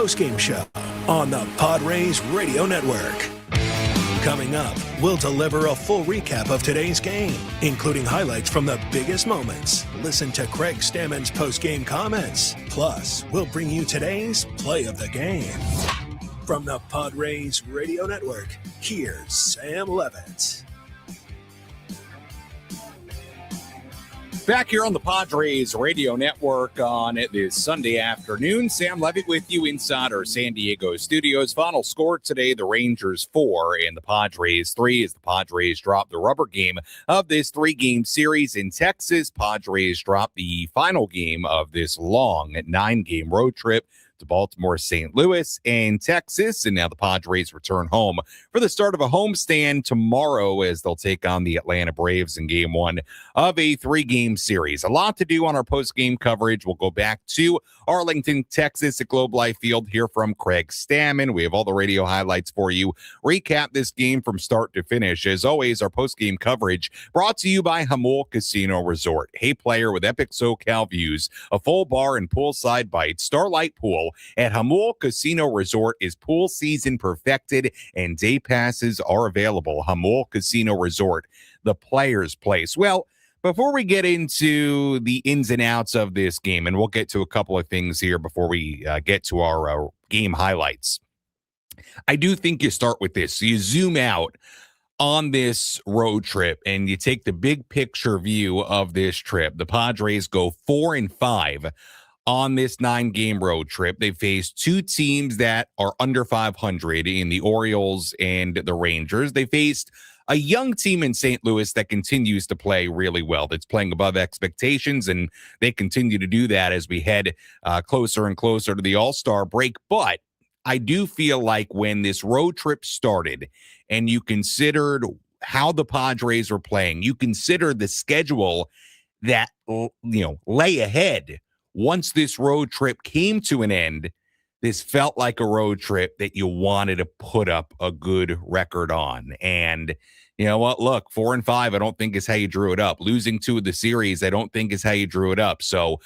Postgame Show on the Padres Radio Network. Coming up, we'll deliver a full recap of today's game, including highlights from the biggest moments. Listen to Craig Stammen's postgame comments. Plus, we'll bring you today's play of the game. From the Padres Radio Network, here's Sam Levitt. Back here on the Padres Radio Network on this Sunday afternoon. Sam Levitt with you inside our San Diego studios. Final score today, the Rangers 4 and the Padres 3 as the Padres drop the rubber game of this 3-game series in Texas. Padres drop the final game of this long 9-game road trip to Baltimore, St. Louis, and Texas. And now the Padres return home for the start of a homestand tomorrow as they'll take on the Atlanta Braves in game 1 of a 3-game series. A lot to do on our post-game coverage. We'll go back to Arlington, Texas at Globe Life Field, hear from Craig Stammen. We have all the radio highlights for you. Recap this game from start to finish. As always, our post-game coverage brought to you by Jamul Casino Resort. Hey player with epic SoCal views, a full bar and poolside bites, Starlight Pool at Jamul Casino Resort is pool season perfected and day passes are available. Jamul Casino Resort, the player's place. Well, before we get into the ins and outs of this game, and we'll get to a couple of things here before we get to our game highlights, I do think you start with this. So you zoom out on this road trip and you take the big picture view of this trip. The Padres go 4-5 on this 9-game road trip. They face 2 teams that are under 500 in the Orioles and the Rangers. They faced a young team in St. Louis that continues to play really well, that's playing above expectations, and they continue to do that as we head closer and closer to the All-Star break. But I do feel like when this road trip started and you considered how the Padres were playing, you considered the schedule that, lay ahead. Once this road trip came to an end, this felt like a road trip that you wanted to put up a good record on. And you know what? Look, 4-5, I don't think is how you drew it up. Losing 2 of the series, I don't think is how you drew it up. So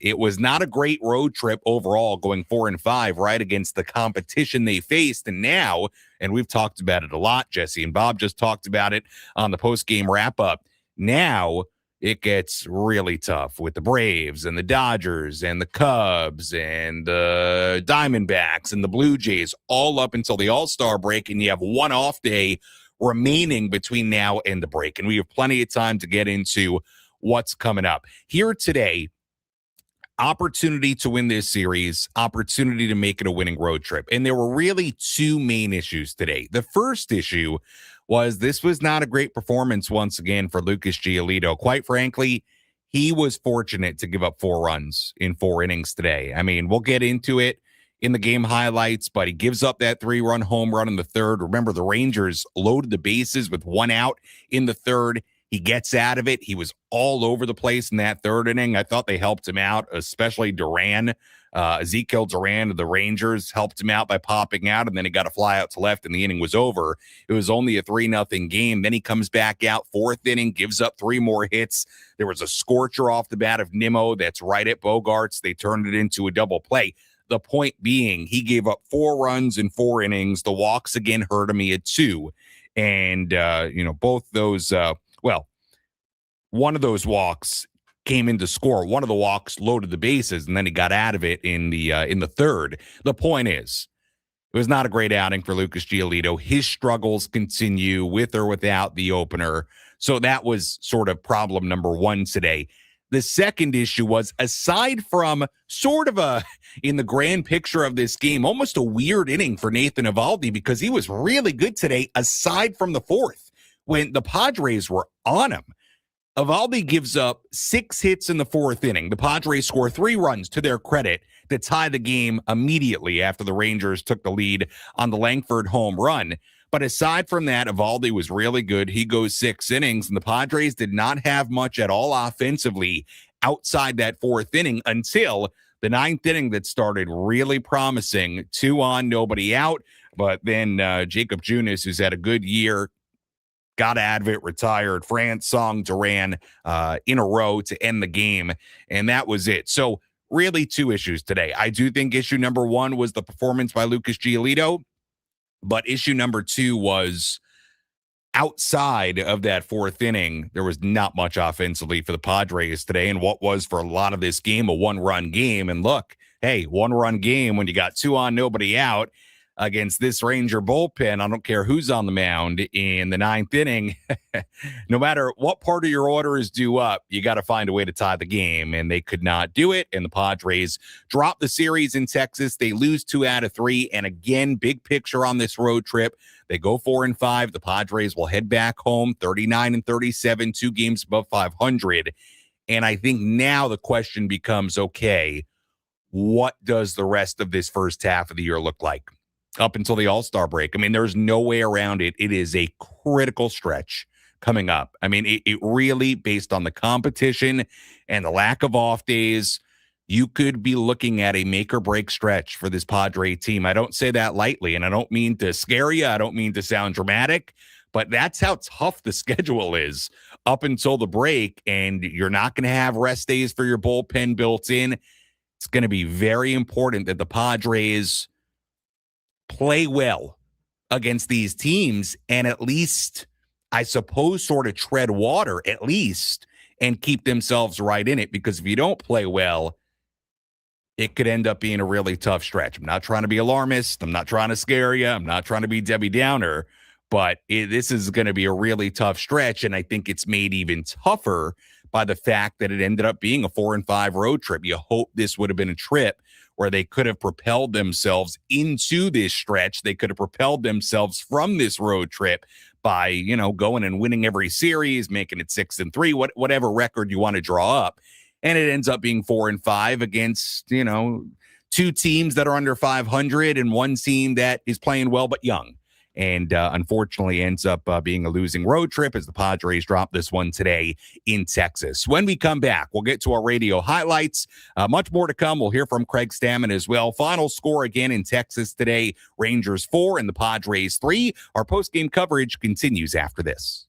it was not a great road trip overall, going 4-5 right against the competition they faced. And now, and we've talked about it a lot, Jesse and Bob just talked about it on the post-game wrap-up. Now it gets really tough with the Braves and the Dodgers and the Cubs and the Diamondbacks and the Blue Jays all up until the All-Star break, and you have one off day remaining between now and the break. And we have plenty of time to get into what's coming up. Here today, opportunity to win this series, opportunity to make it a winning road trip. And there were really 2 main issues today. The first issue was this was not a great performance once again for Lucas Giolito. Quite frankly, he was fortunate to give up 4 runs in 4 innings today. I mean, we'll get into it in the game highlights, but he gives up that 3-run home run in the 3rd. Remember, the Rangers loaded the bases with 1 out in the 3rd. He gets out of it. He was all over the place in that 3rd inning. I thought they helped him out, especially Duran. Ezekiel Duran of the Rangers helped him out by popping out, and then he got a fly out to left, and the inning was over. It was only a 3-0 game. Then he comes back out, 4th inning, gives up 3 more hits. There was a scorcher off the bat of Nimmo that's right at Bogarts. They turned it into a double play. The point being, he gave up 4 runs in 4 innings. The walks again hurt him. He had 2. And, both those, one of those walks came in to score. One of the walks loaded the bases, and then he got out of it in the 3rd. The point is, it was not a great outing for Lucas Giolito. His struggles continue with or without the opener. So that was sort of problem number 1 today. The second issue was, aside from sort of in the grand picture of this game, almost a weird inning for Nathan Eovaldi, because he was really good today, aside from the 4th, when the Padres were on him. Eovaldi gives up 6 hits in the 4th inning. The Padres score 3 runs to their credit to tie the game immediately after the Rangers took the lead on the Langford home run. But aside from that, Eovaldi was really good. He goes 6 innings, and the Padres did not have much at all offensively outside that 4th inning until the 9th inning that started really promising. 2 on, nobody out. But then Jacob Junis, who's had a good year, got out of it, retired. France, Song, Duran in a row to end the game, and that was it. So really two issues today. I do think issue number one was the performance by Lucas Giolito, but issue number two was outside of that fourth inning, there was not much offensively for the Padres today. And what was for a lot of this game, a one-run game. And look, hey, one-run game when you got 2 on, nobody out against this Ranger bullpen. I don't care who's on the mound in the 9th inning. No matter what part of your order is due up, you got to find a way to tie the game. And they could not do it. And the Padres drop the series in Texas. They lose 2 out of 3. And again, big picture on this road trip. They go 4-5. The Padres will head back home 39-37, 2 games above 500. And I think now the question becomes, okay, what does the rest of this first half of the year look like? Up until the All-Star break. I mean, there's no way around it. It is a critical stretch coming up. I mean, it really, based on the competition and the lack of off days, you could be looking at a make or break stretch for this Padre team. I don't say that lightly, and I don't mean to scare you. I don't mean to sound dramatic, but that's how tough the schedule is up until the break, and you're not going to have rest days for your bullpen built in. It's going to be very important that the Padres play well against these teams and at least, I suppose, sort of tread water at least and keep themselves right in it, because if you don't play well, it could end up being a really tough stretch. I'm not trying to be alarmist. I'm not trying to scare you. I'm not trying to be Debbie Downer, but this is going to be a really tough stretch, and I think it's made even tougher by the fact that it ended up being a 4-5 road trip. You hope this would have been a trip where they could have propelled themselves into this stretch. They could have propelled themselves from this road trip by, going and winning every series, making it 6-3, whatever record you want to draw up. And it ends up being 4-5 against, 2 teams that are under 500 and 1 team that is playing well but young. And unfortunately ends up being a losing road trip as the Padres drop this one today in Texas. When we come back, we'll get to our radio highlights. Much more to come. We'll hear from Craig Stammen as well. Final score again in Texas today, Rangers 4 and the Padres 3. Our postgame coverage continues after this.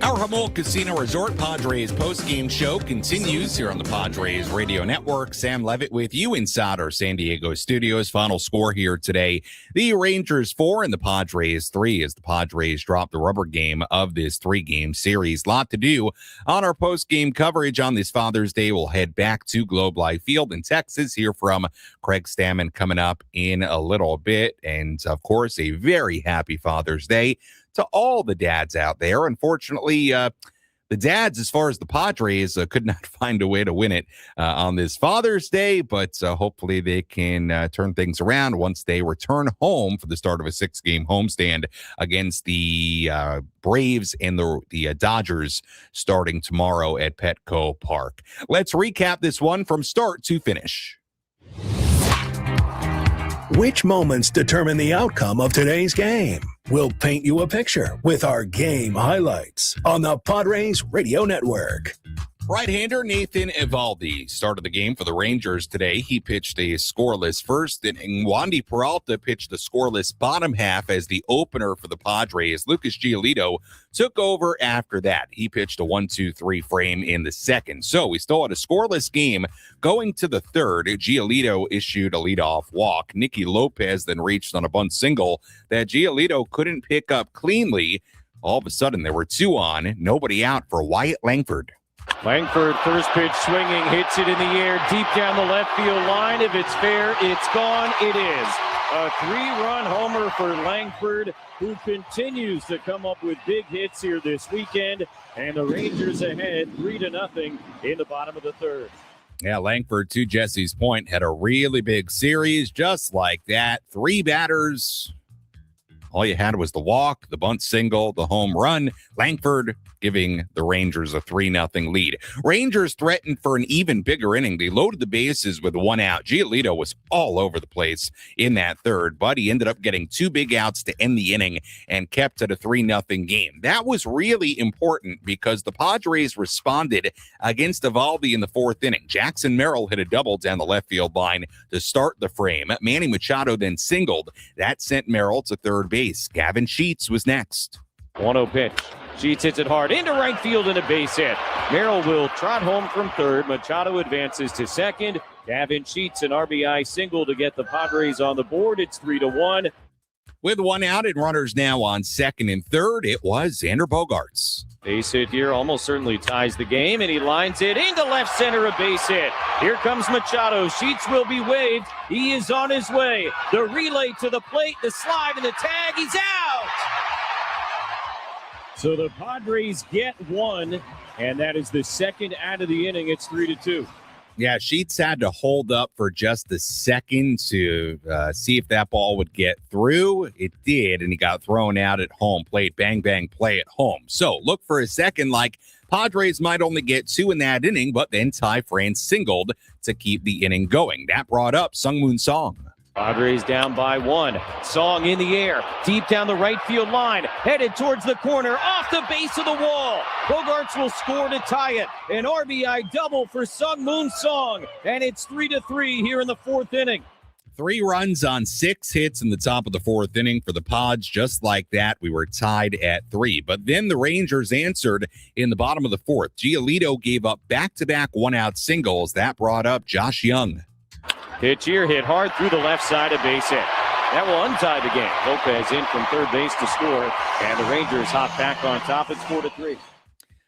Our Jamul Casino Resort Padres postgame show continues here on the Padres Radio Network. Sam Levitt with you inside our San Diego studios. Final score here today, the Rangers 4 and the Padres 3 as the Padres drop the rubber game of this 3-game series. Lot to do on our postgame coverage on this Father's Day. We'll head back to Globe Life Field in Texas, hear from Craig Stammen coming up in a little bit. And, of course, a very happy Father's Day to all the dads out there. Unfortunately, the dads, as far as the Padres, could not find a way to win it on this Father's Day, but hopefully they can turn things around once they return home for the start of a 6-game homestand against the Braves and the Dodgers starting tomorrow at Petco Park. Let's recap this one from start to finish. Which moments determine the outcome of today's game? We'll paint you a picture with our game highlights on the Padres Radio Network. Right-hander Nathan Eovaldi started the game for the Rangers today. He pitched a scoreless first inning. Wandy Peralta pitched the scoreless bottom half as the opener for the Padres. Lucas Giolito took over after that. He pitched a 1-2-3 frame in the second. So we still had a scoreless game going to the third. Giolito issued a leadoff walk. Nicky Lopez then reached on a bunt single that Giolito couldn't pick up cleanly. All of a sudden, there were 2 on, nobody out for Wyatt Langford. Langford, first pitch swinging, hits it in the air, deep down the left field line. If it's fair, it's gone. It is. A 3-run homer for Langford, who continues to come up with big hits here this weekend. And the Rangers ahead 3-0 in the bottom of the third. Yeah, Langford, to Jesse's point, had a really big series just like that. 3 batters. All you had was the walk, the bunt single, the home run. Langford giving the Rangers a 3-0 lead. Rangers threatened for an even bigger inning. They loaded the bases with 1 out. Giolito was all over the place in that third, but he ended up getting 2 big outs to end the inning and kept it a 3-0 game. That was really important because the Padres responded against Eovaldi in the 4th inning. Jackson Merrill hit a double down the left field line to start the frame. Manny Machado then singled. That sent Merrill to third base. Gavin Sheets was next. 1-0 pitch. Sheets hits it hard into right field and a base hit. Merrill will trot home from third. Machado advances to second. Gavin Sheets an RBI single to get the Padres on the board. It's 3-1. With 1 out and runners now on second and third, it was Xander Bogaerts. Base hit here almost certainly ties the game, and he lines it into left center, a base hit. Here comes Machado. Sheets will be waved. He is on his way. The relay to the plate, the slide, and the tag. He's out! So the Padres get 1, and that is the second out of the inning. It's 3-2. Yeah, Sheets had to hold up for just a second to see if that ball would get through. It did, and he got thrown out at home plate. Bang, bang, play at home. So look for a second like Padres might only get 2 in that inning, but then Ty France singled to keep the inning going. That brought up Sungmoon Song. Padres down by 1. Song in the air, deep down the right field line, headed towards the corner, off the base of the wall. Bogaerts will score to tie it. An RBI double for Sungmoon Song, and it's 3-3 here in the 4th inning. 3 runs on 6 hits in the top of the 4th inning for the Pods. Just like that, we were tied at 3. But then the Rangers answered in the bottom of the 4th. Giolito gave up back-to-back 1-out singles. That brought up Josh Young. Pitch here, hit hard through the left side, a base hit. That will untie the game. Lopez in from third base to score, and the Rangers hop back on top. It's 4-3.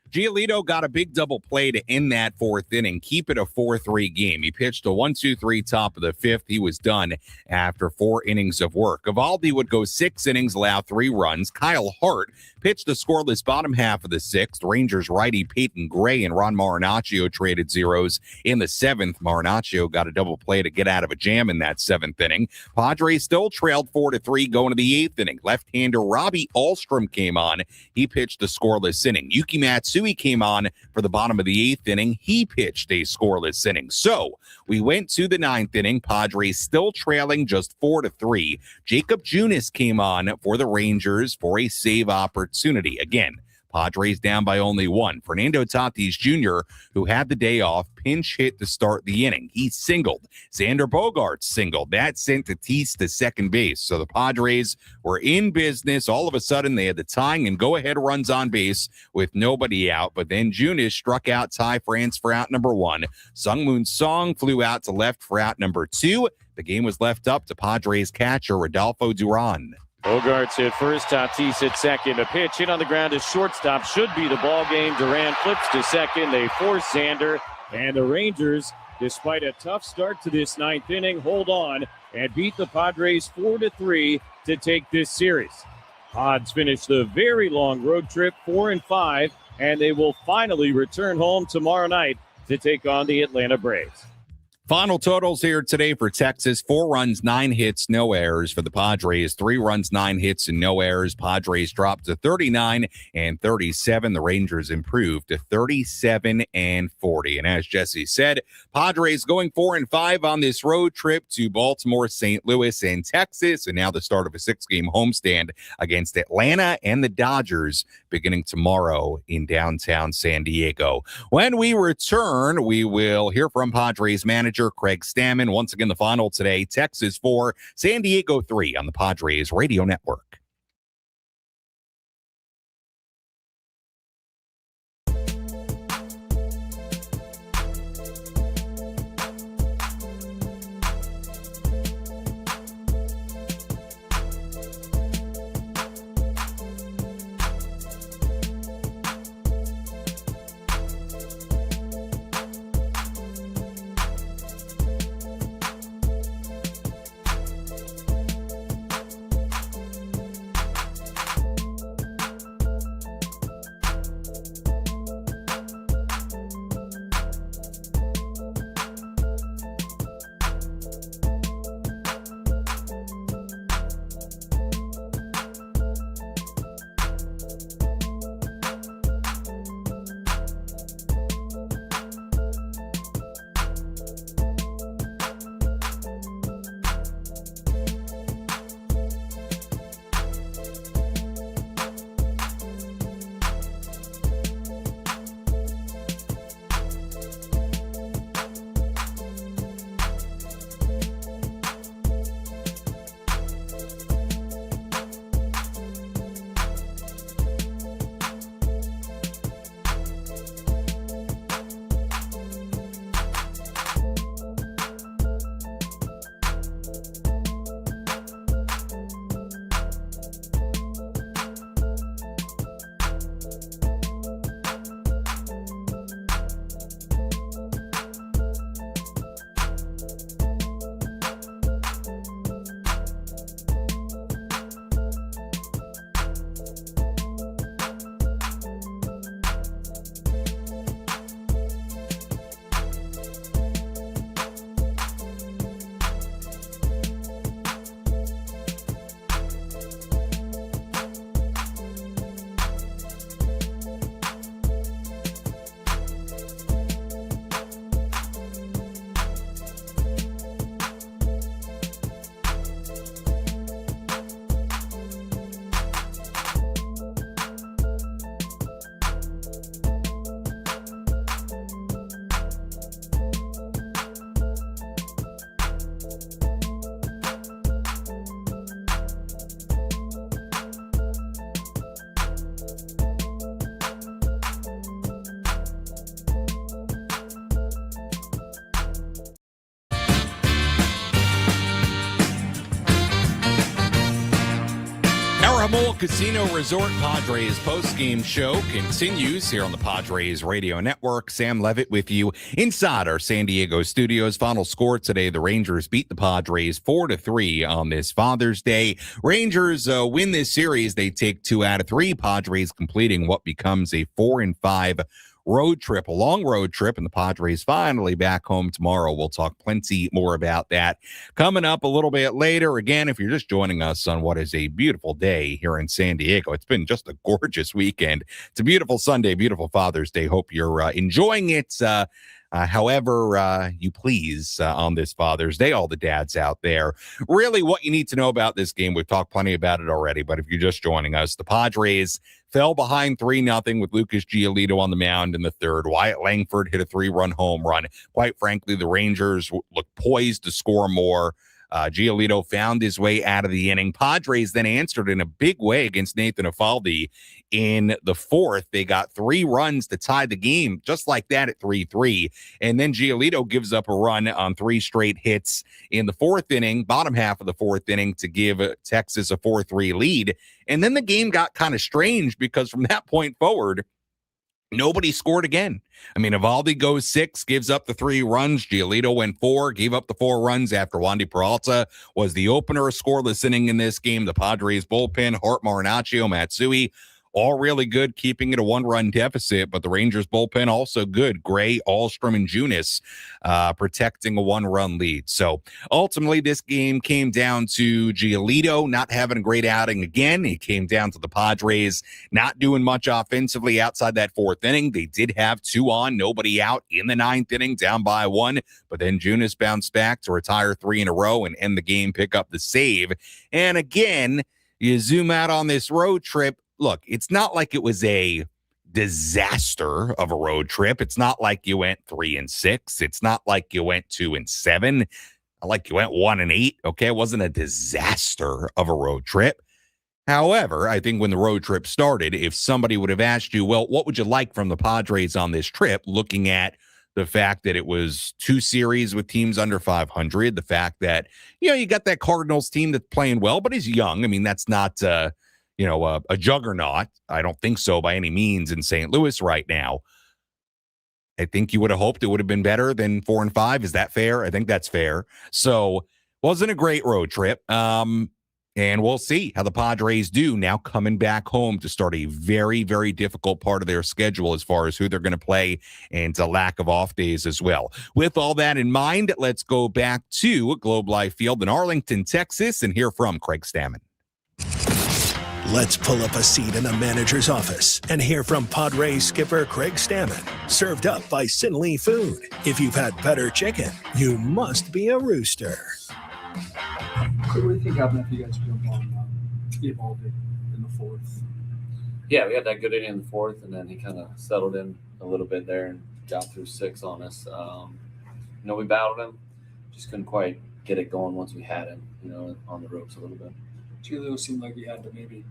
Giolito got a big double play to end that 4th inning, keep it a 4-3 game. He pitched a 1-2-3 top of the 5th. He was done after 4 innings of work. Eovaldi would go 6 innings, allow 3 runs. Kyle Hart pitched the scoreless bottom half of the 6th. Rangers righty Peyton Gray and Ron Marinaccio traded zeros in the 7th. Marinaccio got a double play to get out of a jam in that 7th inning. Padres still trailed 4-3 going to the 8th inning. Left-hander Robbie Ahlstrom came on. He pitched a scoreless inning. Yuki Matsui came on for the bottom of the 8th inning. He pitched a scoreless inning. So we went to the 9th inning. Padres still trailing just 4-3. Jacob Junis came on for the Rangers for a save opportunity. Again, Padres down by only one. Fernando Tatis Jr., who had the day off, pinch hit to start the inning. He singled. Xander Bogaerts singled. That sent Tatis to second base. So the Padres were in business. All of a sudden, they had the tying and go-ahead runs on base with nobody out. But then Junis struck out Ty France for out number one. Sungmoon Song flew out to left for out number two. The game was left up to Padres catcher Rodolfo Duran. Bogaerts hit first, Tatis hit second. A pitch hit on the ground to shortstop should be the ball game. Duran flips to second. They force Xander, and the Rangers, despite a tough start to this ninth inning, hold on and beat the Padres 4-3 to take this series. Pods finish the very long road trip 4-5, and they will finally return home tomorrow night to take on the Atlanta Braves. Final totals here today for Texas: 4 runs, 9 hits, no errors. For the Padres, 3 runs, 9 hits, and no errors. Padres dropped to 39 and 37. The Rangers improved to 37 and 40. And as Jesse said, Padres going 4-5 on this road trip to Baltimore, St. Louis, and Texas. And now the start of a 6-game homestand against Atlanta and the Dodgers beginning tomorrow in downtown San Diego. When we return, we will hear from Padres manager Craig Stammen. Once again, the final today: Texas 4, San Diego 3 on the Padres Radio Network. Jamul Casino Resort Padres postgame show continues here on the Padres Radio Network. Sam Levitt with you inside our San Diego studios. Final score today: the Rangers beat the Padres 4-3 on this Father's Day. Rangers win this series. They take 2 out of 3. Padres completing what becomes a 4-5 road trip, a long road trip, and the Padres finally back home tomorrow. We'll talk plenty more about that coming up a little bit later. Again, if you're just joining us on what is a beautiful day here in San Diego, it's been just a gorgeous weekend. It's a beautiful Sunday, beautiful Father's Day. Hope you're enjoying it. however you please on this Father's Day, all the dads out there. Really, what you need to know about this game, we've talked plenty about it already, but if you're just joining us, the Padres fell behind 3-0 with Lucas Giolito on the mound in the third. Wyatt Langford hit a 3-run home run. Quite frankly, the Rangers looked poised to score more. Giolito found his way out of the inning. Padres then answered in a big way against Nathan Eovaldi in the fourth. They got 3 runs to tie the game, just like that at 3-3. And then Giolito gives up a run on 3 straight hits in the fourth inning, bottom half of the fourth inning, to give Texas a 4-3 lead. And then the game got kind of strange because from that point forward, nobody scored again. I mean, Eovaldi goes 6, gives up the 3 runs. Giolito went 4, gave up the 4 runs after Wandy Peralta was the opener, a scoreless inning in this game. The Padres bullpen, Hart, Marinaccio, Matsui, all really good, keeping it a 1-run deficit, but the Rangers bullpen also good. Gray, Ahlstrom, and Junis protecting a 1-run lead. So ultimately, this game came down to Giolito not having a great outing again. It came down to the Padres not doing much offensively outside that fourth inning. They did have 2 on, nobody out in the ninth inning, down by 1, but then Junis bounced back to retire 3 in a row and end the game, pick up the save. And again, you zoom out on this road trip. Look, it's not like it was a disaster of a road trip. It's not like you went 3-6. It's not like you went 2-7. Not like you went 1-8. Okay, it wasn't a disaster of a road trip. However, I think when the road trip started, if somebody would have asked you, well, what would you like from the Padres on this trip, looking at the fact that it was 2 series with teams under 500, the fact that, you got that Cardinals team that's playing well, but is young. I mean, that's not a juggernaut. I don't think so by any means in St. Louis right now. I think you would have hoped it would have been better than 4-5. Is that fair? I think that's fair. So wasn't a great road trip. And we'll see how the Padres do now coming back home to start a very, very difficult part of their schedule as far as who they're going to play and a lack of off days as well. With all that in mind, let's go back to Globe Life Field in Arlington, Texas, and hear from Craig Stammen. Let's pull up a seat in the manager's office and hear from Padres skipper Craig Stammen. Served up by Sinley Food. If you've had better chicken, you must be a rooster. What do you think happened after you guys jumped on Eovaldi in the fourth? Yeah, we had that good inning in the fourth, and then he kind of settled in a little bit there and got through 6 on us. We battled him, just couldn't quite get it going once we had him, on the ropes a little bit. Giolito seemed like he had to maybe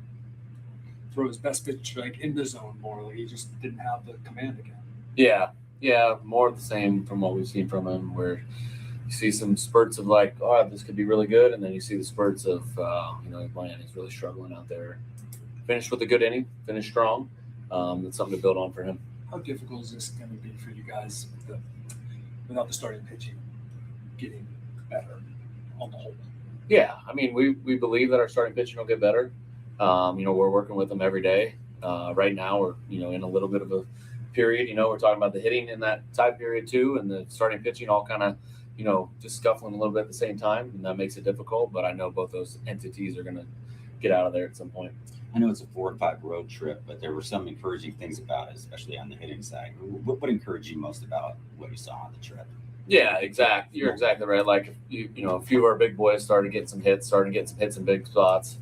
throw his best pitch in the zone more. Like he just didn't have the command again. Yeah, more of the same from what we've seen from him, where you see some spurts of like, oh, this could be really good, and then you see the spurts of, man, he's really struggling out there. Finished with a good inning, finished strong. That's something to build on for him. How difficult is this going to be for you guys without the starting pitching getting better on the whole? Yeah, I mean, we believe that our starting pitching will get better. We're working with them every day. Right now, we're in a little bit of a period. We're talking about the hitting in that time period too, and the starting pitching all kind of just scuffling a little bit at the same time, and that makes it difficult. But I know both those entities are going to get out of there at some point. I know it's a 4-5 road trip, but there were some encouraging things about it, especially on the hitting side. What encouraged you most about what you saw on the trip? Yeah, exactly. You're exactly right. Like, a few of our big boys started getting some hits in big spots.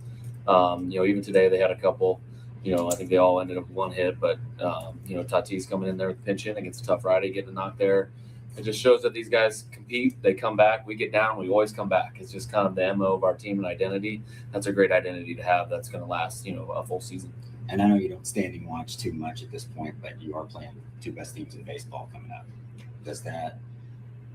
Even today they had a couple. I think they all ended up with 1 hit, but Tatis coming in there with pinch in against a tough righty, getting a knock there. It just shows that these guys compete. They come back. We get down. We always come back. It's just kind of the MO of our team and identity. That's a great identity to have. That's going to last, a full season. And I know you don't standing watch too much at this point, but you are playing 2 best teams in baseball coming up. Does that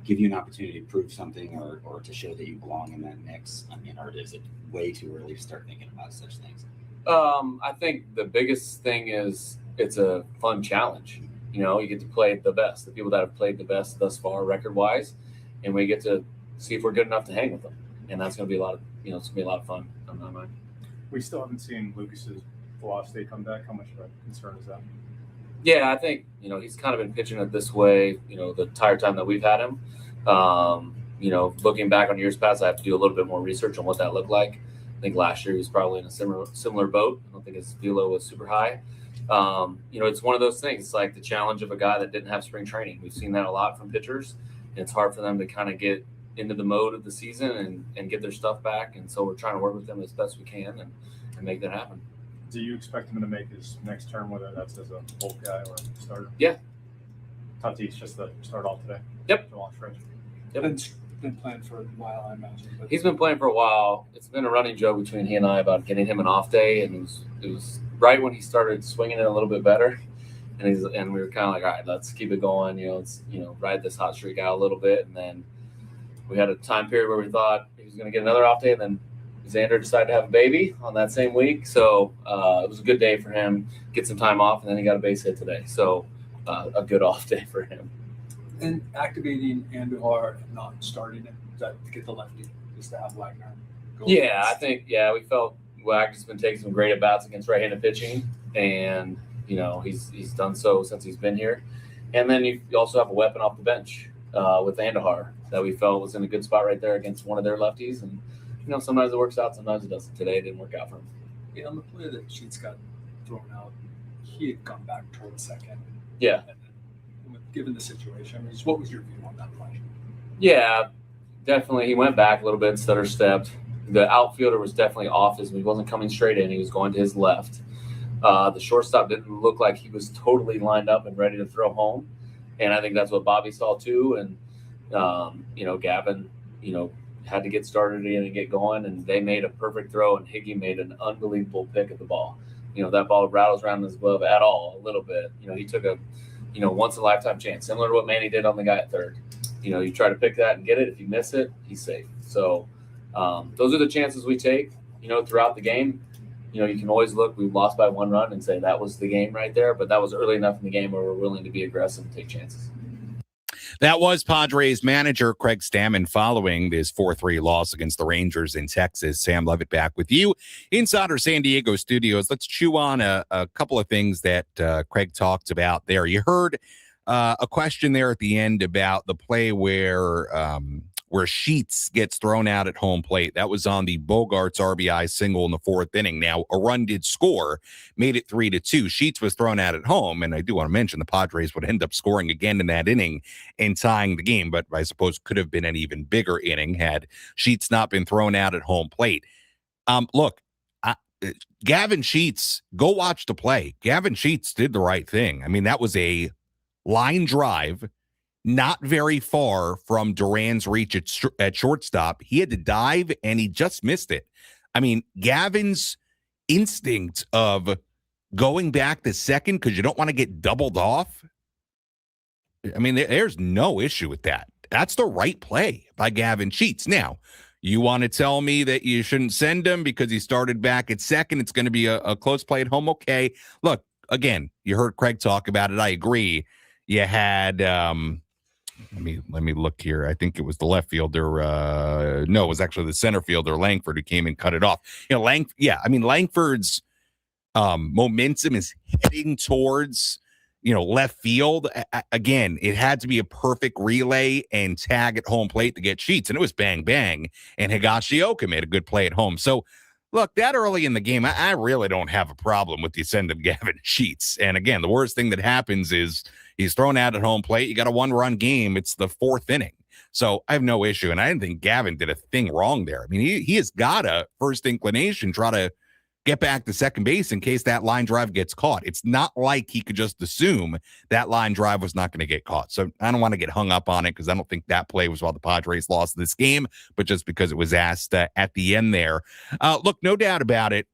give you an opportunity to prove something or to show that you belong in that mix? I mean, or is it way too early to start thinking about such things? I think the biggest thing is it's a fun challenge. You get to play the best, the people that have played the best thus far record-wise, and we get to see if we're good enough to hang with them. And that's going to be a lot of, it's going to be a lot of fun on my mind. We still haven't seen Lucas's velocity come back. How much of a concern is that? Yeah, I think, he's kind of been pitching it this way, the entire time that we've had him. Looking back on years past, I have to do a little bit more research on what that looked like. I think last year he was probably in a similar boat. I don't think his velo was super high. It's one of those things. It's like the challenge of a guy that didn't have spring training. We've seen that a lot from pitchers, and it's hard for them to kind of get into the mode of the season and get their stuff back. And so we're trying to work with them as best we can and make that happen. Do you expect him to make his next term, whether that's as a bulk guy or a starter? Yeah. Tatis just the start off today? Yep. To launch French. Yep. It's been playing for a while, I imagine. But He's been playing for a while. It's been a running joke between he and I about getting him an off day, and it was right when he started swinging it a little bit better. And we were kind of like, all right, let's keep it going. Let's ride this hot streak out a little bit. And then we had a time period where we thought he was going to get another off day, and then Xander decided to have a baby on that same week. So it was a good day for him, get some time off, and then he got a base hit today. So a good off day for him. And activating Andujar and not starting him, is that to get the lefty, just to have Wagner go? Yeah, I think, we felt Wagner's been taking some great at-bats against right-handed pitching, and, he's done so since he's been here. And then you also have a weapon off the bench with Andujar that we felt was in a good spot right there against one of their lefties. And, sometimes it works out, sometimes it doesn't. Today it didn't work out for him. Yeah, on the play that Sheets got thrown out, he had gone back towards second. Yeah. And given the situation, what was your view on that play? Yeah, definitely. He went back a little bit, stutter stepped. The outfielder was definitely off he wasn't coming straight in. He was going to his left. The shortstop didn't look like he was totally lined up and ready to throw home. And I think that's what Bobby saw too. And, Gavin, had to get started in and get going, and they made a perfect throw, and Higgy made an unbelievable pick at the ball. That ball rattles around his glove at all a little bit. He took a, once-in-a-lifetime chance, similar to what Manny did on the guy at third. You try to pick that and get it. If you miss it, he's safe. So those are the chances we take, throughout the game. You can always look, we've lost by 1 run and say that was the game right there, but that was early enough in the game where we're willing to be aggressive and take chances. That was Padres manager Craig Stammen following this 4-3 loss against the Rangers in Texas. Sam Levitt back with you inside our San Diego studios. Let's chew on a couple of things that Craig talked about there. You heard a question there at the end about the play where Sheets gets thrown out at home plate. That was on the Bogarts RBI single in the 4th inning. Now, a run did score, made it 3-2. Sheets was thrown out at home, and I do want to mention the Padres would end up scoring again in that inning and tying the game, but I suppose could have been an even bigger inning had Sheets not been thrown out at home plate. Look, Gavin Sheets, go watch the play. Gavin Sheets did the right thing. I mean, that was a line drive, not very far from Duran's reach at shortstop. He had to dive, and he just missed it. I mean, Gavin's instinct of going back to second because you don't want to get doubled off, I mean, there's no issue with that. That's the right play by Gavin Sheets. Now, you want to tell me that you shouldn't send him because he started back at second, it's going to be a close play at home? Okay. Look, again, you heard Craig talk about it. I agree. You had let me look here. I think it was the left fielder. No, it was actually the center fielder, Langford, who came and cut it off. Langford's momentum is heading towards, left field. Again, it had to be a perfect relay and tag at home plate to get Sheets, and it was bang, bang. And Higashioka made a good play at home. So, look, that early in the game, I really don't have a problem with the ascent of Gavin Sheets. And again, the worst thing that happens is he's thrown out at home plate. You got a 1-run game. It's the 4th inning. So I have no issue. And I didn't think Gavin did a thing wrong there. I mean, he has got a first inclination, try to get back to second base in case that line drive gets caught. It's not like he could just assume that line drive was not going to get caught. So I don't want to get hung up on it because I don't think that play was why the Padres lost this game, but just because it was asked at the end there. Look, no doubt about it,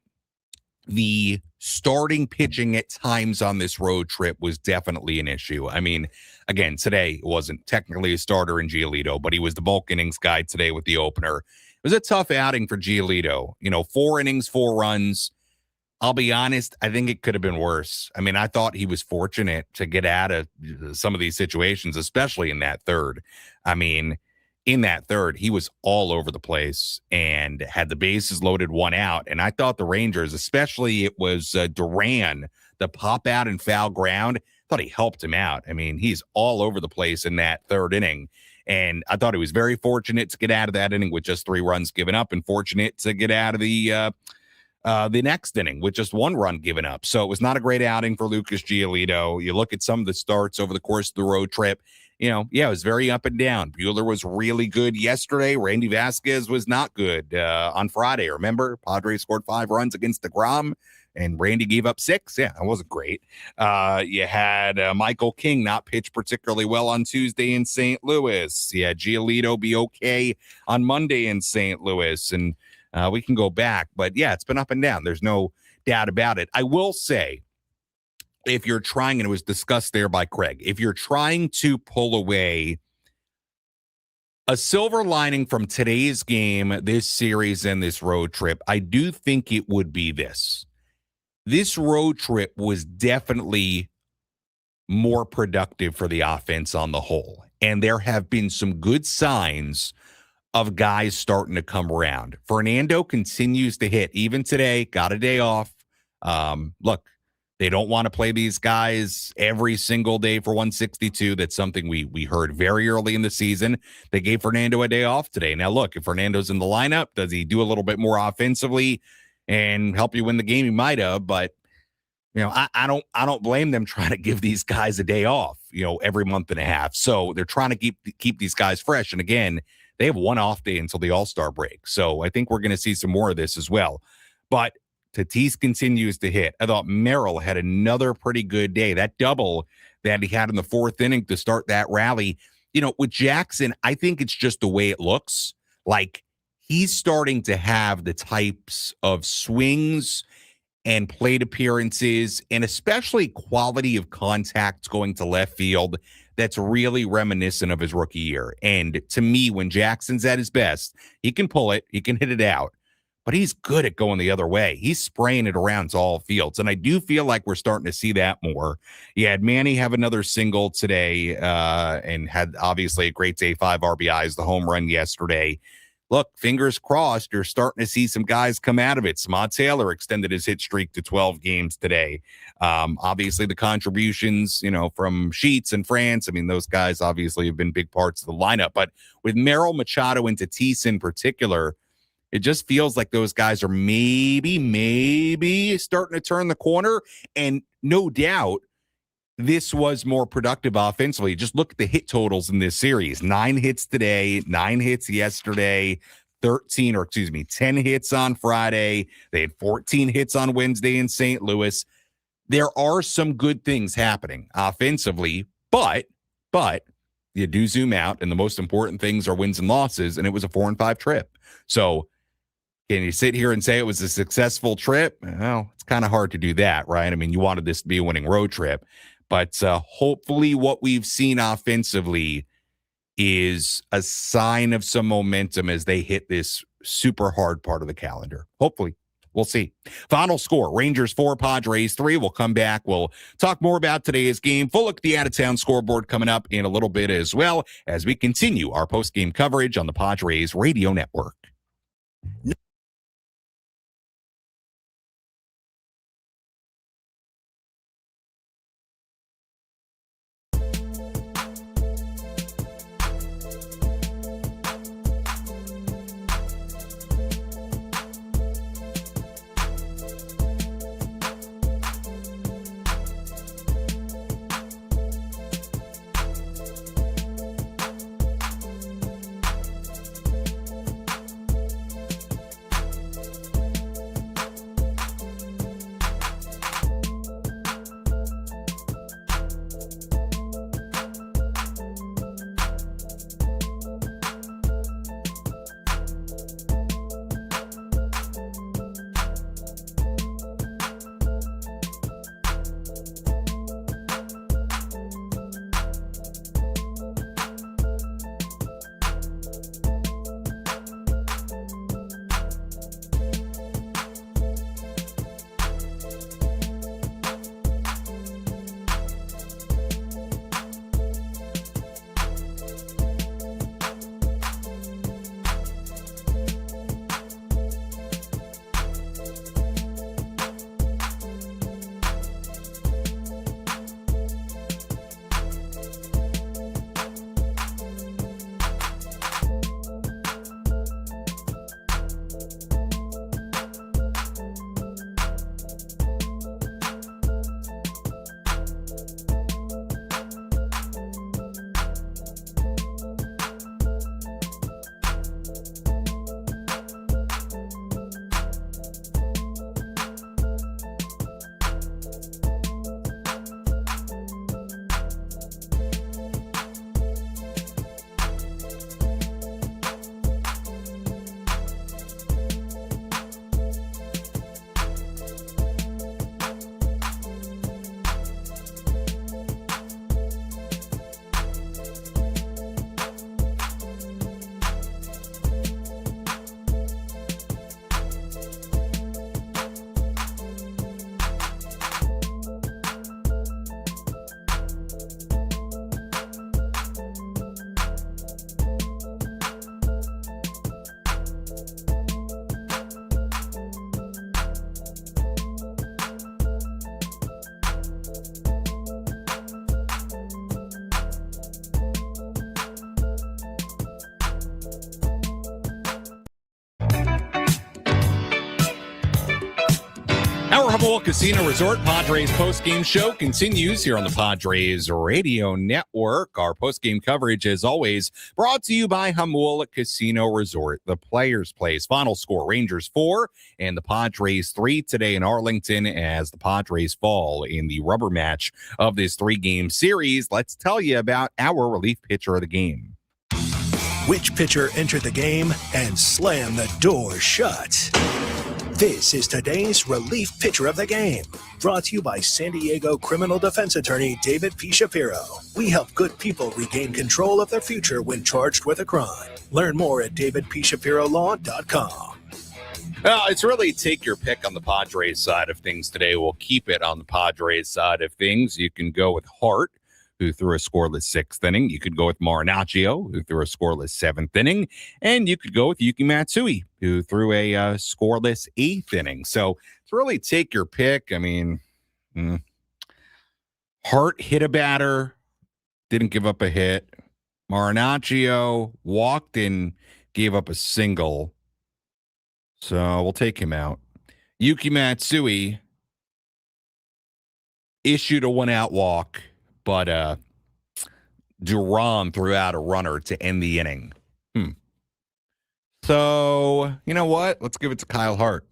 the starting pitching at times on this road trip was definitely an issue. I mean, again, today it wasn't technically a starter in Giolito, but he was the bulk innings guy today with the opener. It was a tough outing for Giolito. 4 innings, 4 runs. I'll be honest, I think it could have been worse. I mean, I thought he was fortunate to get out of some of these situations, especially in that third. I mean, in that third, he was all over the place and had the bases loaded, 1 out. And I thought the Rangers, especially it was Duran, the pop out and foul ground, thought he helped him out. I mean, he's all over the place in that 3rd inning. And I thought he was very fortunate to get out of that inning with just 3 runs given up, and fortunate to get out of the the next inning with just 1 run given up. So it was not a great outing for Lucas Giolito. You look at some of the starts over the course of the road trip, it was very up and down. Buehler was really good yesterday. Randy Vasquez was not good on Friday. Remember, Padres scored 5 runs against DeGrom, and Randy gave up 6. Yeah, that wasn't great. You had Michael King not pitch particularly well on Tuesday in St. Louis. You had Giolito be okay on Monday in St. Louis, and we can go back. But, yeah, it's been up and down. There's no doubt about it. I will say, if you're trying, and it was discussed there by Craig, if you're trying to pull away a silver lining from today's game, this series, and this road trip, I do think it would be this. This road trip was definitely more productive for the offense on the whole. And there have been some good signs of guys starting to come around. Fernando continues to hit. Even today, got a day off. Look, they don't want to play these guys every single day for 162. That's something we heard very early in the season. They gave Fernando a day off today. Now, look, if Fernando's in the lineup, does he do a little bit more offensively and help you win the game? He might have, but I don't blame them trying to give these guys a day off, every month and a half. So they're trying to keep these guys fresh. And again, they have 1 off day until the All-Star break. So I think we're going to see some more of this as well. But Tatis continues to hit. I thought Merrill had another pretty good day. That double that he had in the 4th inning to start that rally. With Jackson, I think it's just the way it looks. Like, he's starting to have the types of swings and plate appearances, and especially quality of contacts going to left field that's really reminiscent of his rookie year. And to me, when Jackson's at his best, he can pull it, he can hit it out, but he's good at going the other way. He's spraying it around to all fields, and I do feel like we're starting to see that more. You had Manny have another single today and had obviously a great day, 5 RBIs, the home run yesterday. Look, fingers crossed, you're starting to see some guys come out of it. Samad Taylor extended his hit streak to 12 games today. Obviously, the contributions, from Sheets and France, those guys obviously have been big parts of the lineup. But with Merrill, Machado, and Tatis in particular, it just feels like those guys are maybe starting to turn the corner. And no doubt, this was more productive offensively. Just look at the hit totals in this series. 9 hits today, 9 hits yesterday, 10 hits on Friday. They had 14 hits on Wednesday in St. Louis. There are some good things happening offensively, but you do zoom out, and the most important things are wins and losses, and it was a 4-5 trip. So can you sit here and say it was a successful trip? Well, it's kind of hard to do that, right? You wanted this to be a winning road trip. But hopefully what we've seen offensively is a sign of some momentum as they hit this super hard part of the calendar. Hopefully. We'll see. Final score, Rangers 4, Padres 3. We'll come back. We'll talk more about today's game. Full look at the out-of-town scoreboard coming up in a little bit as well as we continue our post-game coverage on the Padres Radio Network. Our Jamul Casino Resort Padres postgame show continues here on the Padres Radio Network. Our postgame coverage, as always, brought to you by Jamul Casino Resort, the Players' Place. Final score, Rangers 4 and the Padres 3 today in Arlington as the Padres fall in the rubber match of this 3-game series. Let's tell you about our relief pitcher of the game. Which pitcher entered the game and slammed the door shut? This is today's relief pitcher of the game, brought to you by San Diego criminal defense attorney David P. Shapiro. We help good people regain control of their future when charged with a crime. Learn more at davidpshapirolaw.com. It's really take your pick on the Padres side of things today. We'll keep it on the Padres side of things. You can go with Hart, who threw a scoreless 6th inning. You could go with Marinaccio, who threw a scoreless 7th inning. And you could go with Yuki Matsui, who threw a scoreless 8th inning. So it's really take your pick. I mean, Hart hit a batter, didn't give up a hit. Marinaccio walked and gave up a single. So we'll take him out. Yuki Matsui issued a 1-out walk, but Duran threw out a runner to end the inning. So, you know what? Let's give it to Kyle Hart.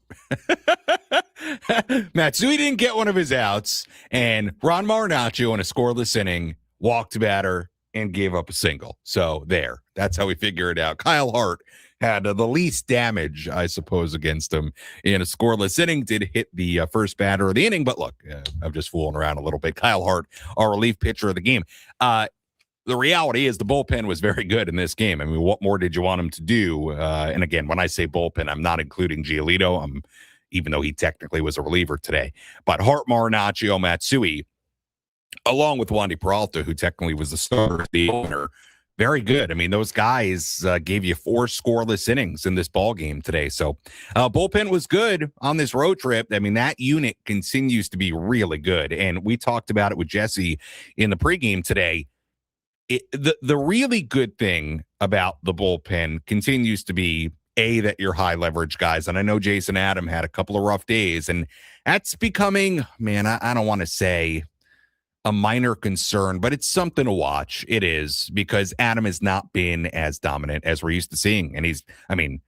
Matsui didn't get one of his outs, and Ron Marinaccio in a scoreless inning walked a batter and gave up a single. So there, that's how we figure it out. Kyle Hart had the least damage, I suppose, against him in a scoreless inning. Did hit the first batter of the inning, but look, I'm just fooling around a little bit. Kyle Hart, our relief pitcher of the game. The reality is the bullpen was very good in this game. I mean, what more did you want him to do? And again, when I say bullpen, I'm not including Giolito, even though he technically was a reliever today. But Hart, Marinaccio, Matsui, along with Wandy Peralta, who technically was the starter, the opener, very good. I mean, those guys gave you 4 scoreless innings in this ball game today. So bullpen was good on this road trip. I mean, that unit continues to be really good. And we talked about it with Jesse in the pregame today. The really good thing about the bullpen continues to be, that you're high leverage guys. And I know Jason Adam had a couple of rough days, and that's becoming, man, I don't want to say a minor concern, but it's something to watch. It is, because Adam has not been as dominant as we're used to seeing. And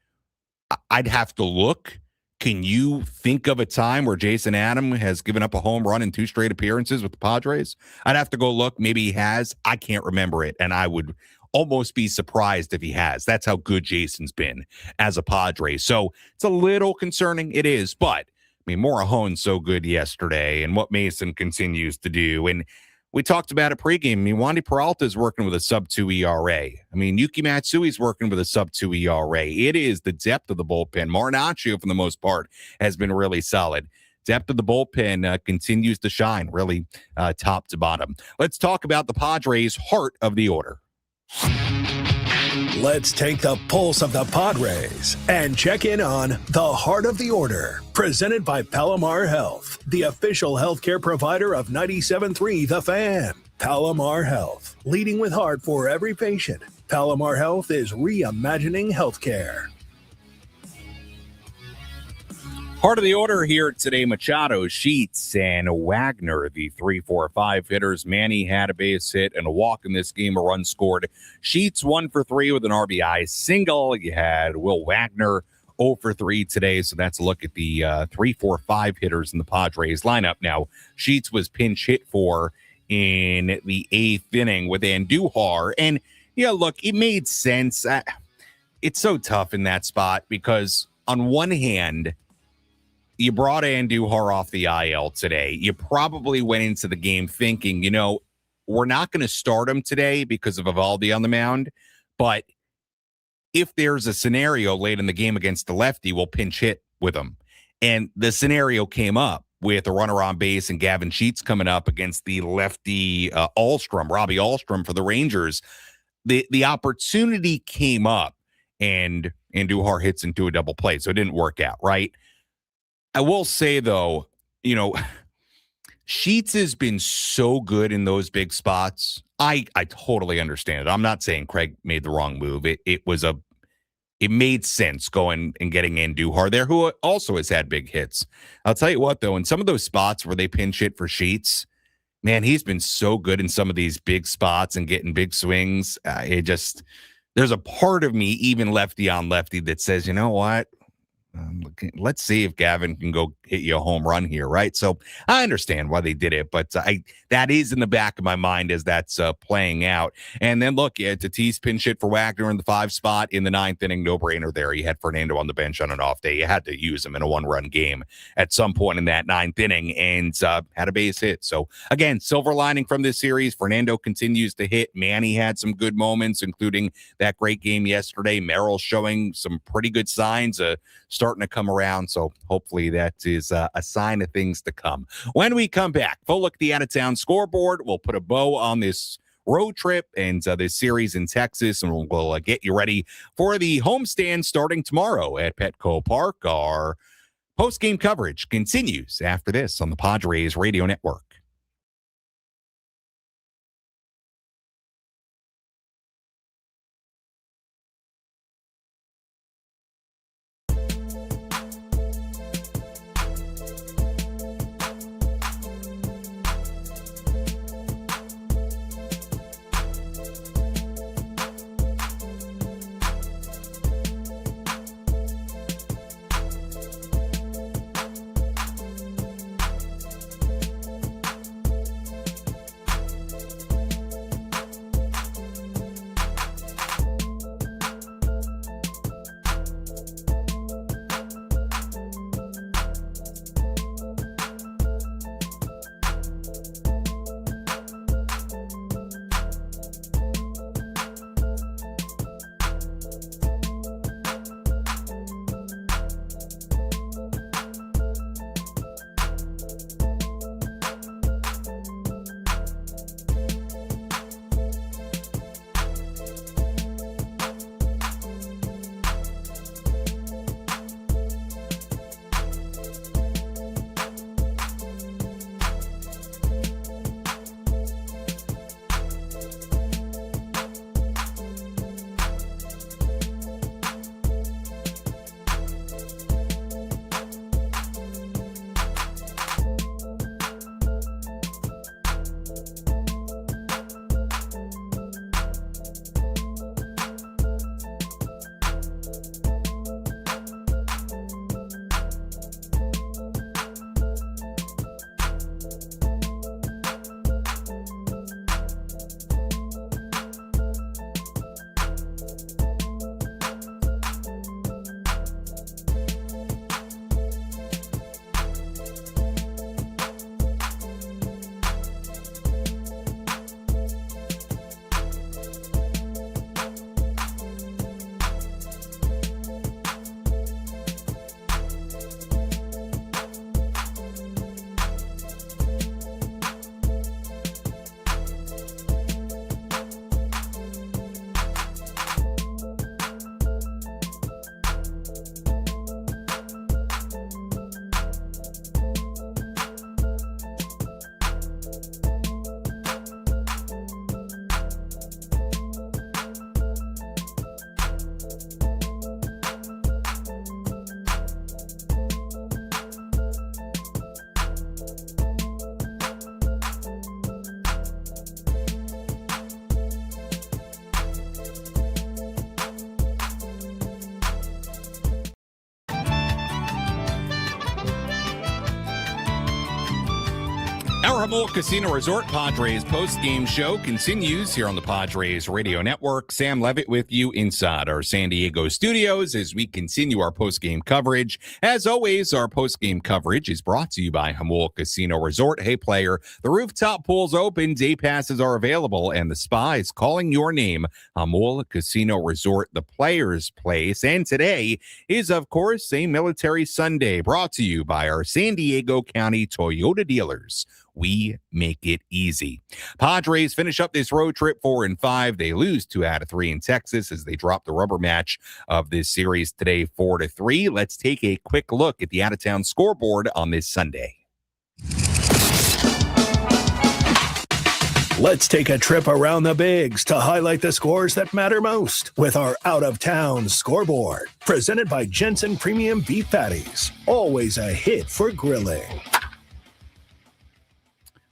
I'd have to look. Can you think of a time where Jason Adam has given up a home run in 2 straight appearances with the Padres? I'd have to go look. Maybe he has. I can't remember it. And I would almost be surprised if he has. That's how good Jason's been as a Padre. So it's a little concerning. It is, but I mean, Morahone's so good yesterday, and what Mason continues to do. And we talked about it pregame. I mean, Wandy Peralta is working with a sub-2 ERA. I mean, Yuki Matsui's working with a sub-2 ERA. It is the depth of the bullpen. Marinaccio, for the most part, has been really solid. Depth of the bullpen continues to shine, really top to bottom. Let's talk about the Padres' heart of the order. Let's take the pulse of the Padres and check in on the Heart of the Order, presented by Palomar Health, the official healthcare provider of 97.3 The Fan. Palomar Health, leading with heart for every patient. Palomar Health is reimagining healthcare. Part of the order here today, Machado, Sheets, and Wagner, the 3-4-5 hitters. Manny had a base hit and a walk in this game, a run scored. Sheets 1 for 3 with an RBI single. You had Will Wagner 0 for 3 today, so that's a look at the 3-4-5 hitters in the Padres lineup. Now, Sheets was pinch hit for in the 8th inning with Andujar, and look, it made sense. It's so tough in that spot because on one hand, you brought Andujar off the IL today. You probably went into the game thinking, we're not going to start him today because of Eovaldi on the mound. But if there's a scenario late in the game against the lefty, we'll pinch hit with him. And the scenario came up with a runner on base and Gavin Sheets coming up against the lefty Robbie Alstrom for the Rangers. The opportunity came up, and Andujar hits into a double play, so it didn't work out, right? I will say, though, Sheets has been so good in those big spots. I totally understand it. I'm not saying Craig made the wrong move. It was it made sense going and getting Andujar there, who also has had big hits. I'll tell you what, though, in some of those spots where they pinch hit for Sheets, man, he's been so good in some of these big spots and getting big swings. There's a part of me, even lefty on lefty, that says, you know what? Let's see if Gavin can go hit you a home run here, right? So I understand why they did it, but that is in the back of my mind as that's playing out. And then look, Tatis pinch hit for Wagner in the 5 spot in the 9th inning, no brainer there. You had Fernando on the bench on an off day. You had to use him in a 1-run game at some point in that 9th inning, and had a base hit. So again, silver lining from this series, Fernando continues to hit. Manny had some good moments, including that great game yesterday. Merrill showing some pretty good signs starting to come around, so hopefully that is a sign of things to come. When we come back, full look at the out-of-town scoreboard. We'll put a bow on this road trip and this series in Texas, and we'll get you ready for the homestand starting tomorrow at Petco Park. Our post-game coverage continues after this on the Padres Radio Network. Our Jamul Casino Resort Padres post-game show continues here on the Padres Radio Network. Sam Levitt with you inside our San Diego studios as we continue our post-game coverage. As always, our post-game coverage is brought to you by Jamul Casino Resort. Hey, player, the rooftop pool's open, day passes are available, and the spa is calling your name. Jamul Casino Resort, the player's place. And today is, of course, a Military Sunday, brought to you by our San Diego County Toyota dealers. We make it easy. Padres finish up this road trip 4-5. They lose 2 out of 3 in Texas as they drop the rubber match of this series today 4-3. Let's take a quick look at the out-of-town scoreboard on this Sunday. Let's take a trip around the bigs to highlight the scores that matter most with our out-of-town scoreboard. Presented by Jensen Premium Beef Patties. Always a hit for grilling.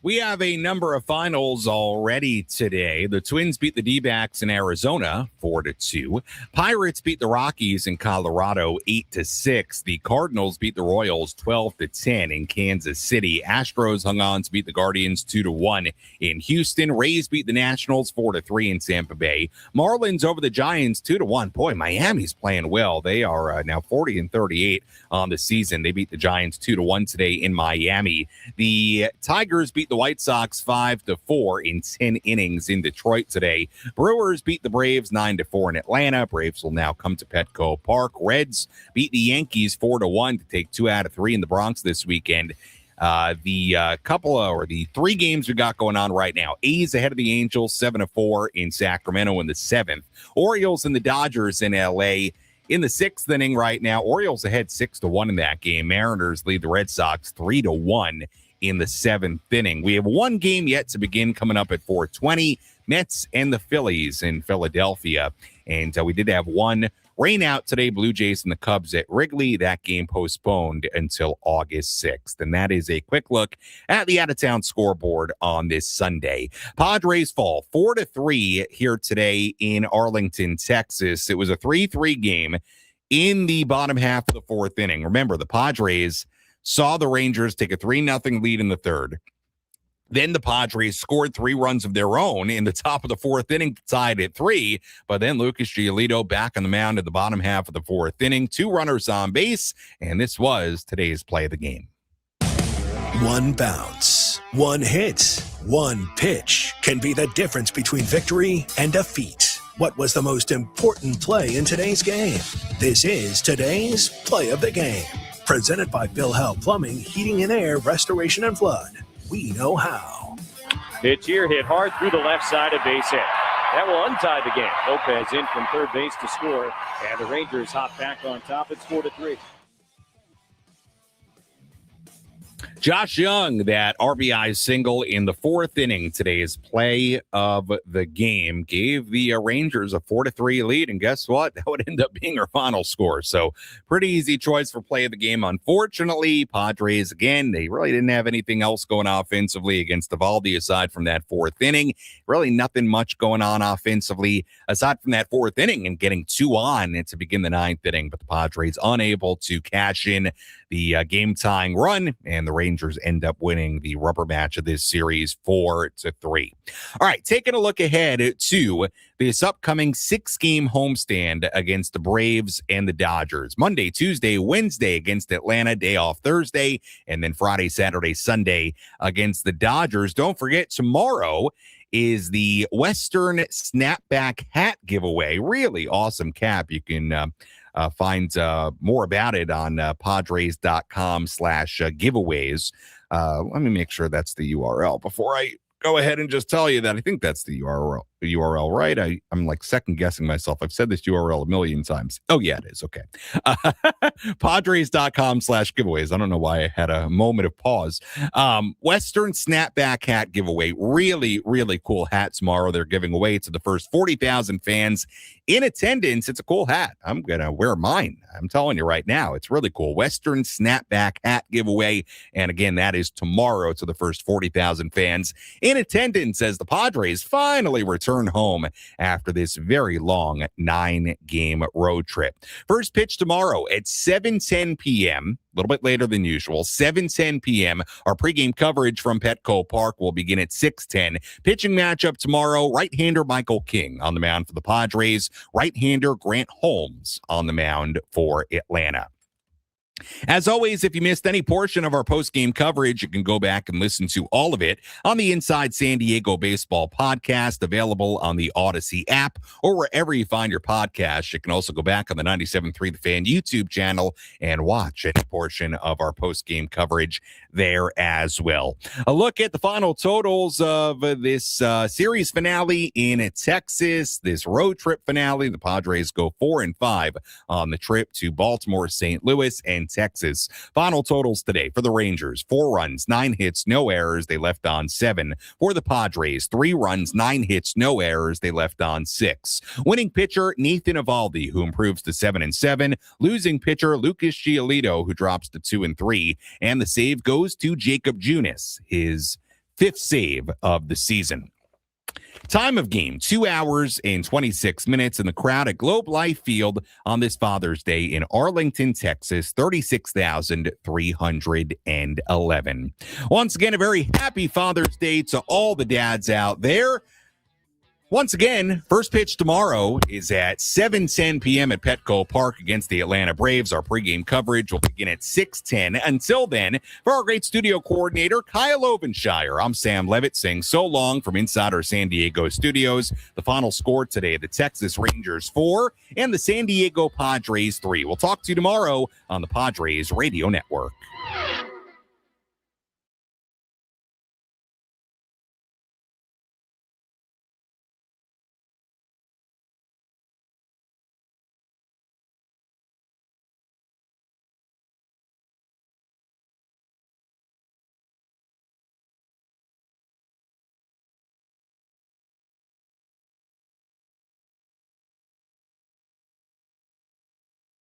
We have a number of finals already today. The Twins beat the D-backs in Arizona 4-2. Pirates beat the Rockies in Colorado 8-6. The Cardinals beat the Royals 12-10 in Kansas City. Astros hung on to beat the Guardians 2-1 in Houston. Rays beat the Nationals 4-3 in Tampa Bay. Marlins over the Giants 2-1. Boy, Miami's playing well. They are now 40-38 on the season. They beat the Giants 2-1 today in Miami. The Tigers beat the White Sox 5-4 in 10 innings in Detroit today. Brewers beat the Braves 9-4 in Atlanta. Braves will now come to Petco Park. Reds beat the Yankees 4-1 to take 2 out of 3 in the Bronx this weekend. The 3 games we got going on right now. A's ahead of the Angels 7-4 in Sacramento in the 7th. Orioles and the Dodgers in LA in the 6th inning right now. Orioles ahead 6-1 in that game. Mariners lead the Red Sox 3-1 in the 7th inning. We have one game yet to begin coming up at 4:20. Mets and the Phillies in Philadelphia. And we did have one rain out today, Blue Jays and the Cubs at Wrigley. That game postponed until August 6th. And that is a quick look at the out-of-town scoreboard on this Sunday. Padres fall 4-3 here today in Arlington, Texas. It was a 3-3 game in the bottom half of the 4th inning. Remember, the Padres saw the Rangers take a 3-0 lead in the 3rd. Then the Padres scored 3 runs of their own in the top of the 4th inning, tied at 3. But then Lucas Giolito back on the mound in the bottom half of the 4th inning. 2 runners on base, and this was today's play of the game. One bounce, one hit, one pitch can be the difference between victory and defeat. What was the most important play in today's game? This is today's play of the game. Presented by Bill Howe Plumbing, Heating and Air, Restoration and Flood. We know how. Pitch here, hit hard through the left side of base hit. That will untie the game. Lopez in from third base to score, and the Rangers hop back on top. It's 4-3. Josh Young, that RBI single in the 4th inning, today's play of the game, gave the Rangers a 4-3 lead. And guess what? That would end up being our final score. So pretty easy choice for play of the game. Unfortunately, Padres, again, they really didn't have anything else going offensively against Eovaldi aside from that 4th inning. Really nothing much going on offensively aside from that 4th inning and getting 2 on to begin the 9th inning. But the Padres unable to cash in the game-tying run, and the Rangers end up winning the rubber match of this series 4-3. All right, taking a look ahead to this upcoming 6-game homestand against the Braves and the Dodgers. Monday, Tuesday, Wednesday against Atlanta, day off Thursday, and then Friday, Saturday, Sunday against the Dodgers. Don't forget, tomorrow is the Western Snapback Hat giveaway. Really awesome cap. You can find more about it on padres.com/giveaways. Let me make sure that's the URL before I go ahead and just tell you that I think that's the URL, right? I'm like second guessing myself. I've said this URL a million times. Oh yeah, it is. Okay. Padres.com/giveaways. I don't know why I had a moment of pause. Western Snapback Hat giveaway. Really, really cool hat tomorrow. They're giving away to the first 40,000 fans in attendance. It's a cool hat. I'm going to wear mine. I'm telling you right now, it's really cool. Western Snapback Hat giveaway. And again, that is tomorrow to the first 40,000 fans in attendance as the Padres finally return home after this very long 9-game road trip. First pitch tomorrow at 7:10 p.m., a little bit later than usual, 7:10 p.m. Our pregame coverage from Petco Park will begin at 6:10. Pitching matchup tomorrow, right-hander Michael King on the mound for the Padres, right-hander Grant Holmes on the mound for Atlanta. As always, if you missed any portion of our post-game coverage, you can go back and listen to all of it on the Inside San Diego Baseball podcast, available on the Odyssey app or wherever you find your podcasts. You can also go back on the 97.3 The Fan YouTube channel and watch any portion of our post-game coverage there as well. A look at the final totals of this series finale in Texas, this road trip finale. The Padres go 4-5 on the trip to Baltimore, St. Louis, and and Texas. Final totals today for the Rangers: 4 runs, 9 hits, no errors. They left on 7. For the Padres, 3 runs, 9 hits, no errors. They left on 6. Winning pitcher Nathan Eovaldi, who improves to 7-7. Losing pitcher Lucas Giolito, who drops to 2-3. And the save goes to Jacob Junis, his 5th save of the season. Time of game, 2 hours and 26 minutes, and the crowd at Globe Life Field on this Father's Day in Arlington, Texas, 36,311. Once again, a very happy Father's Day to all the dads out there. Once again, first pitch tomorrow is at 7:10 p.m. at Petco Park against the Atlanta Braves. Our pregame coverage will begin at 6:10. Until then, for our great studio coordinator, Kyle Ovenshire, I'm Sam Levitt saying so long from inside our San Diego studios. The final score today, the Texas Rangers 4 and the San Diego Padres 3. We'll talk to you tomorrow on the Padres Radio Network.